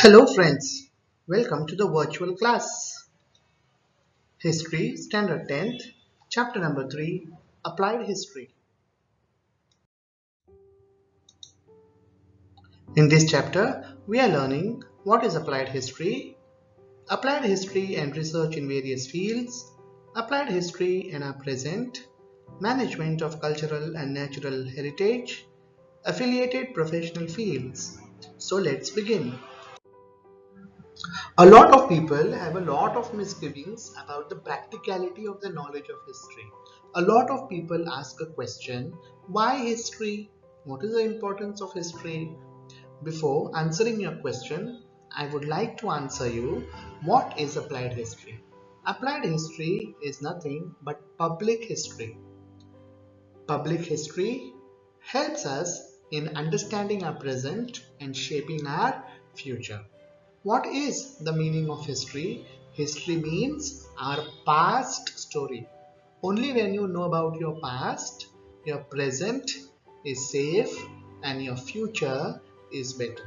Hello friends, welcome to the virtual class. History Standard 10th, Chapter number 3, Applied History. In this chapter, we are learning what is applied history and research in various fields, applied history and our present, management of cultural and natural heritage, affiliated professional fields. So let's begin. A lot of people have a lot of misgivings about the practicality of the knowledge of history. A lot of people ask a question, why history? What is the importance of history? Before answering your question, I would like to answer you, what is applied history? Applied history is nothing but public history. Public history helps us in understanding our present and shaping our future. What is the meaning of history? History means our past story. Only when you know about your past, your present is safe and your future is better.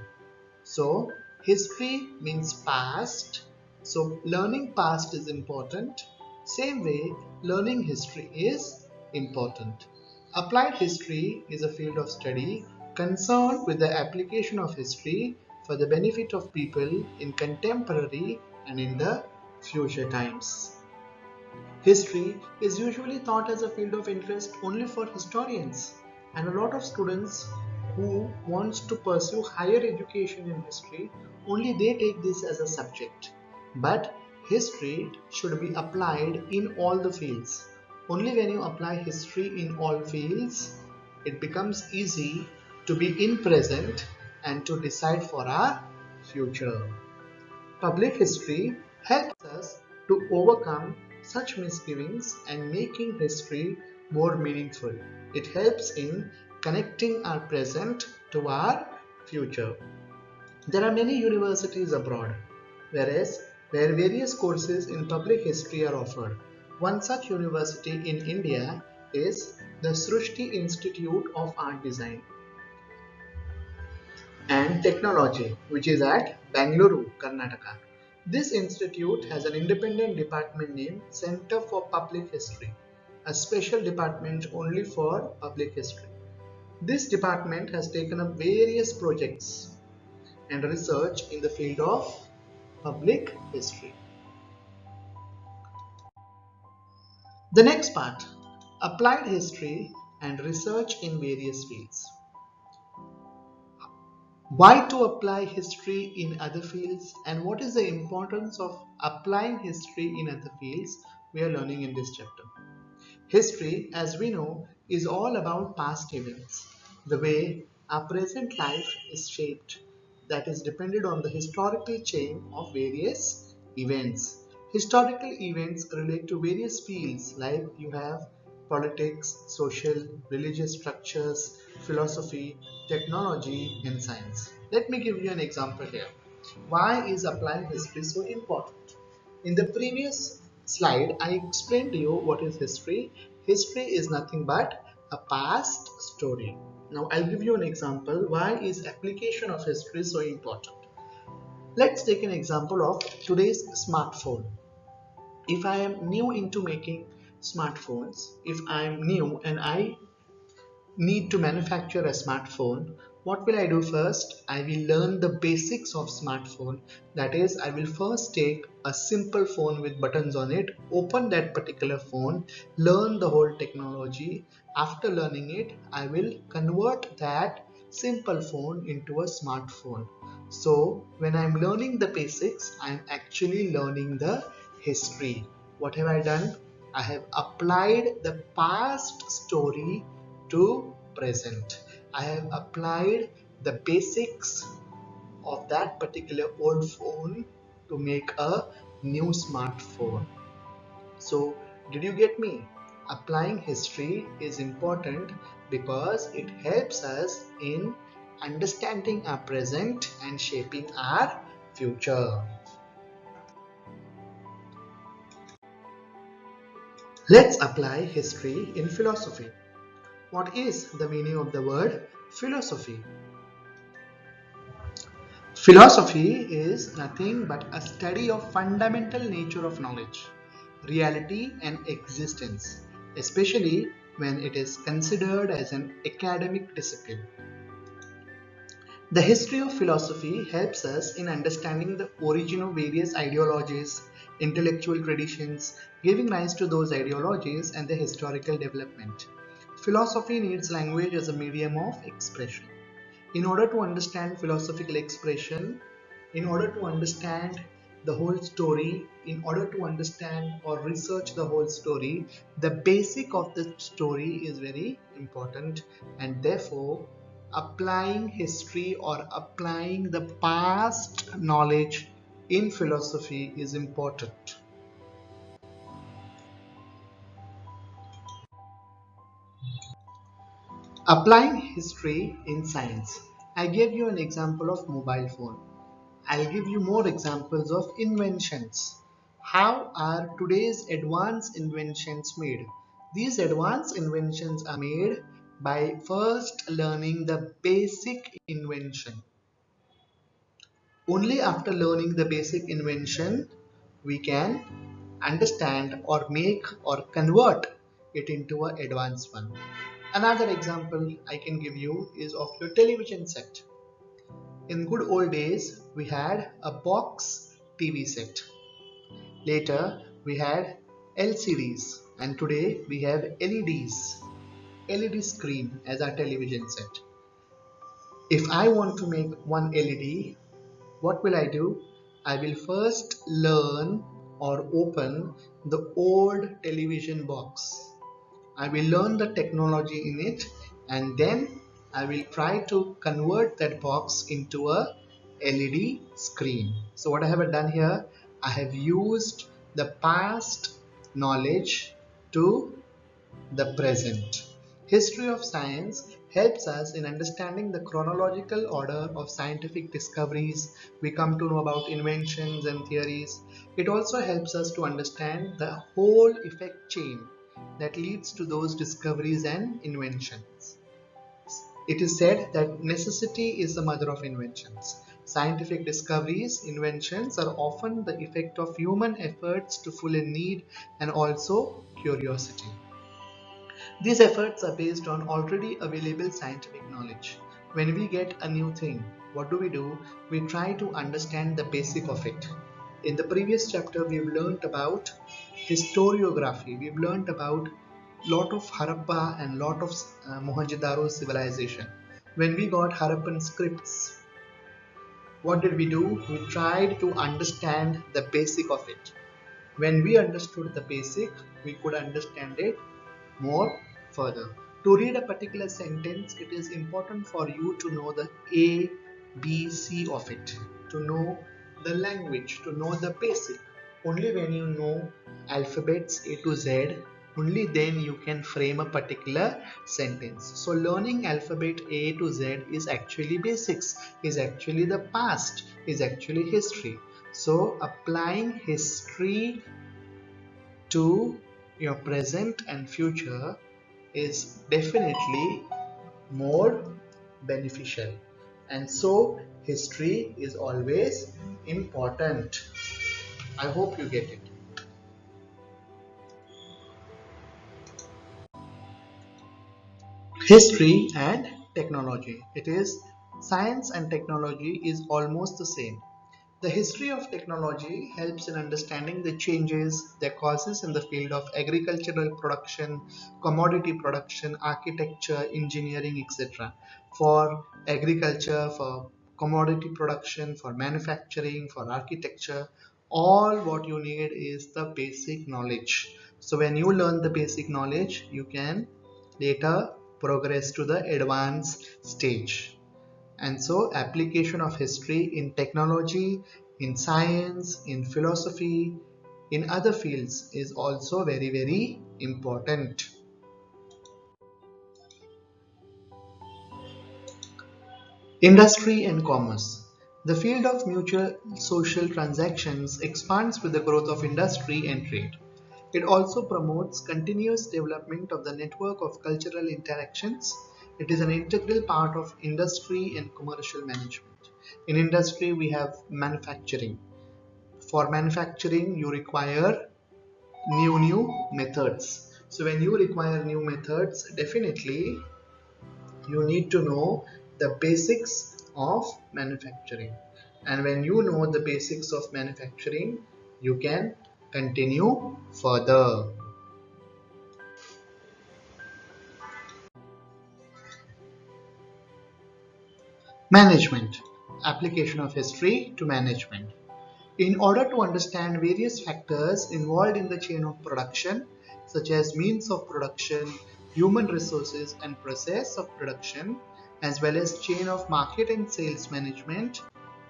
So, history means past. So, learning past is important. Same way, learning history is important. Applied history is a field of study concerned with the application of history for the benefit of people in contemporary and in the future times. History is usually thought as a field of interest only for historians, and a lot of students who wants to pursue higher education in history, only they take this as a subject. But history should be applied in all the fields. Only when you apply history in all fields, it becomes easy to be in present and to decide for our future. Public history helps us to overcome such misgivings and making history more meaningful. It helps in connecting our present to our future. There are many universities abroad, where various courses in public history are offered. One such university in India is the Srushti Institute of Art Design and Technology, which is at Bangalore, Karnataka. This institute has an independent department named Center for Public History, a special department only for public history. This department has taken up various projects and research in the field of public history. The next part, applied history and research in various fields. Why to apply history in other fields and what is the importance of applying history in other fields we are learning in this chapter. History, as we know, is all about past events, the way our present life is shaped, that is dependent on the historical chain of various events. Historical events relate to various fields like you have politics, social, religious structures, philosophy, technology, and science. Let me give you an example here. Why is applied history so important? In the previous slide, I explained to you what is history. History is nothing but a past story. Now, I'll give you an example. Why is application of history so important? Let's take an example of today's smartphone. If I am new into making smartphones, if I am new and I need to manufacture a smartphone, what will I do first? I will learn the basics of smartphone. That is, I will first take a simple phone with buttons on it, open that particular phone, learn the whole technology. After learning it, I will convert that simple phone into a smartphone. So when I'm learning the basics, I'm actually learning the history. What have I done? I have applied the past story to present. I have applied the basics of that particular old phone to make a new smartphone. So, did you get me? Applying history is important because it helps us in understanding our present and shaping our future. Let's apply history in philosophy. What is the meaning of the word philosophy? Philosophy is nothing but a study of fundamental nature of knowledge, reality and existence, especially when it is considered as an academic discipline. The history of philosophy helps us in understanding the origin of various ideologies, intellectual traditions, giving rise to those ideologies and their historical development. Philosophy needs language as a medium of expression. In order to understand philosophical expression, in order to understand the whole story, in order to understand or research the whole story, the basic of the story is very important, and therefore applying history or applying the past knowledge in philosophy is important. Applying history in science. I gave you an example of mobile phone. I'll give you more examples of inventions. How are today's advanced inventions made? These advanced inventions are made by first learning the basic invention. Only after learning the basic invention we can understand or make or convert it into an advanced one. Another example I can give you is of your television set. In good old days, we had a box TV set. Later, we had LCDs, and today we have LEDs, LED screen as our television set. If I want to make one LED, what will I do? I will first learn or open the old television box. I will learn the technology in it, and then I will try to convert that box into a LED screen. So what I have done here, I have used the past knowledge to the present. History of science helps us in understanding the chronological order of scientific discoveries. We come to know about inventions and theories. It also helps us to understand the whole effect chain that leads to those discoveries and inventions. It is said that necessity is the mother of inventions. Scientific discoveries, inventions are often the effect of human efforts to fulfill a need and also curiosity. These efforts are based on already available scientific knowledge. When we get a new thing, what do? We try to understand the basic of it. In the previous chapter, we've learned about historiography. We've learned about lot of Harappa and lot of Mohenjo-daro civilization. When we got Harappan scripts, what did we do? We tried to understand the basic of it. When we understood the basic, we could understand it more further. To read a particular sentence, it is important for you to know the A, B, C of it, to know the language, to know the basic. Only when you know alphabets A to Z, only then you can frame a particular sentence. So learning alphabet A to Z is actually basics, is actually the past, is actually history. So applying history to your present and future is definitely more beneficial, and so history is always important. I hope you get it. History and technology, it is science and technology is almost the same. The history of technology helps in understanding the changes, their causes in the field of agricultural production, commodity production, architecture, engineering, etc. For agriculture, for commodity production, for manufacturing, for architecture, all what you need is the basic knowledge. So when you learn the basic knowledge, you can later progress to the advanced stage. And so application of history in technology, in science, in philosophy, in other fields is also very important. Industry and commerce. The field of mutual social transactions expands with the growth of industry and trade. It also promotes continuous development of the network of cultural interactions. It is an integral part of industry and commercial management. In industry, we have manufacturing. For manufacturing, you require new methods. So when you require new methods, definitely you need to know the basics of manufacturing. And when you know the basics of manufacturing, you can continue further. Management. Application of history to management. In order to understand various factors involved in the chain of production, such as means of production, human resources, and process of production, as well as chain of market and sales management,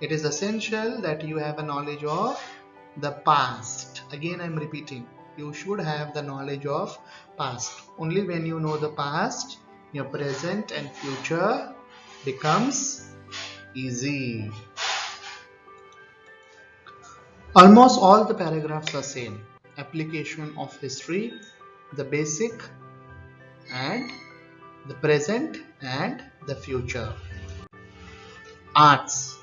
it is essential that you have a knowledge of the past. Again, I'm repeating, you should have the knowledge of past. Only when you know the past, your present and future becomes easy. Almost all the paragraphs are same. Application of history, the basic and the present and the future. Arts.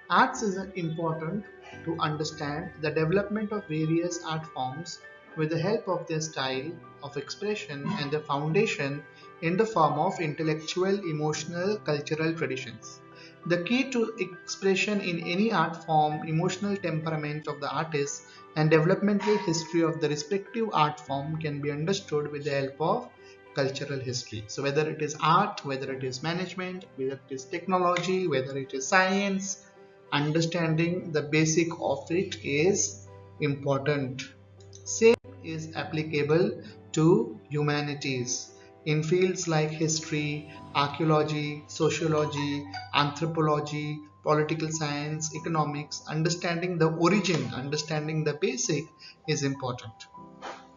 Arts is important to understand the development of various art forms with the help of their style of expression and the foundation in the form of intellectual, emotional, cultural traditions. The key to expression in any art form, emotional temperament of the artist, and developmental history of the respective art form can be understood with the help of cultural history. So whether it is art, whether it is management, whether it is technology, whether it is science, understanding the basic of it is important. Same is applicable to humanities. In fields like history, archaeology, sociology, anthropology, political science, economics, understanding the origin, understanding the basic is important.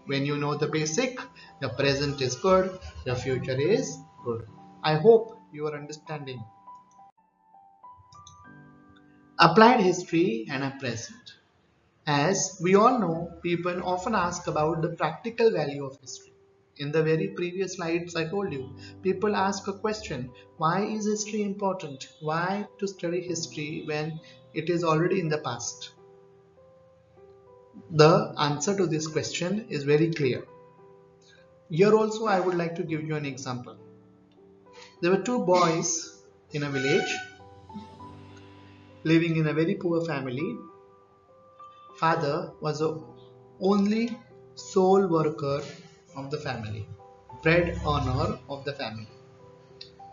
When you know the basic, your present is good, your future is good. I hope you are understanding. Applied history and a present. As we all know, people often ask about the practical value of history. In the very previous slides, I told you, people ask a question, why is history important? Why to study history when it is already in the past? The answer to this question is very clear. Here also, I would like to give you an example. There were two boys in a village living in a very poor family. Father was the only sole worker of the family, bread earner of the family.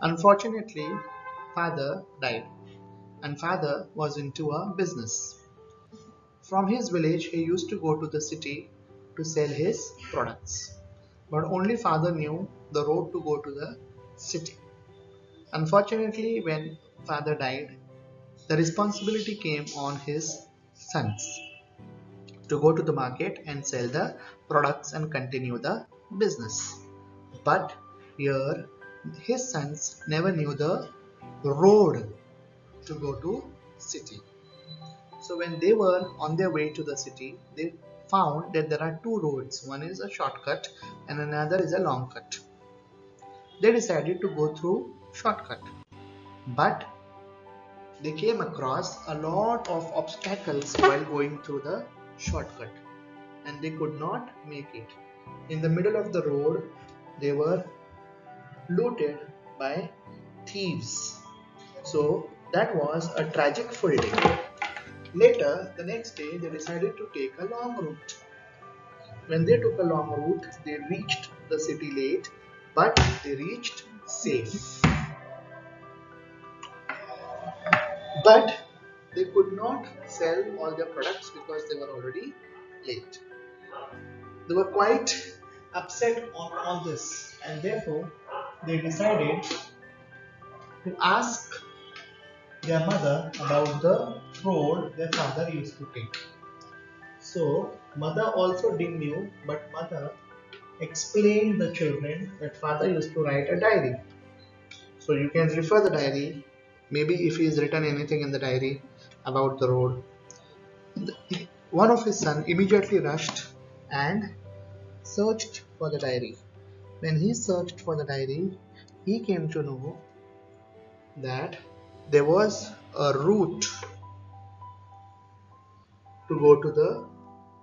Unfortunately, father died, and father was into a business. From his village, he used to go to the city to sell his products. But only father knew the road to go to the city. Unfortunately, when father died, the responsibility came on his sons to go to the market and sell the products and continue the business. But here his sons never knew the road to go to city. So when they were on their way to the city, they found that there are two roads. One is a shortcut and another is a long cut. They decided to go through shortcut. But they came across a lot of obstacles while going through the shortcut and they could not make it. In the middle of the road, they were looted by thieves. So that was a tragic full day. Later, the next day, they decided to take a long route. When they took a long route, they reached the city late, but they reached safe. But they could not sell all their products because they were already late. They were quite upset on all this, and therefore they decided to ask their mother about the road their father used to take. So mother also didn't knew, but mother explained the children that father used to write a diary. So you can refer the diary. Maybe if he has written anything in the diary about the road. One of his son immediately rushed and searched for the diary. When he searched for the diary, he came to know that there was a route to go to the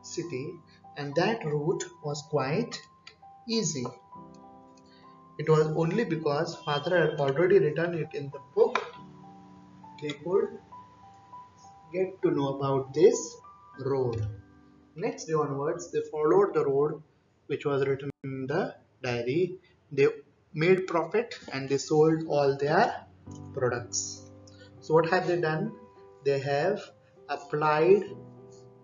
city, and that route was quite easy. It was only because father had already written it in the book they could get to know about this road. Next day onwards, they followed the road which was written in the diary. They made profit and they sold all their products. So, what have they done? They have applied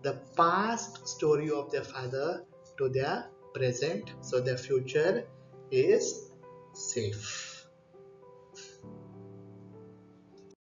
the past story of their father to their present, so their future is safe.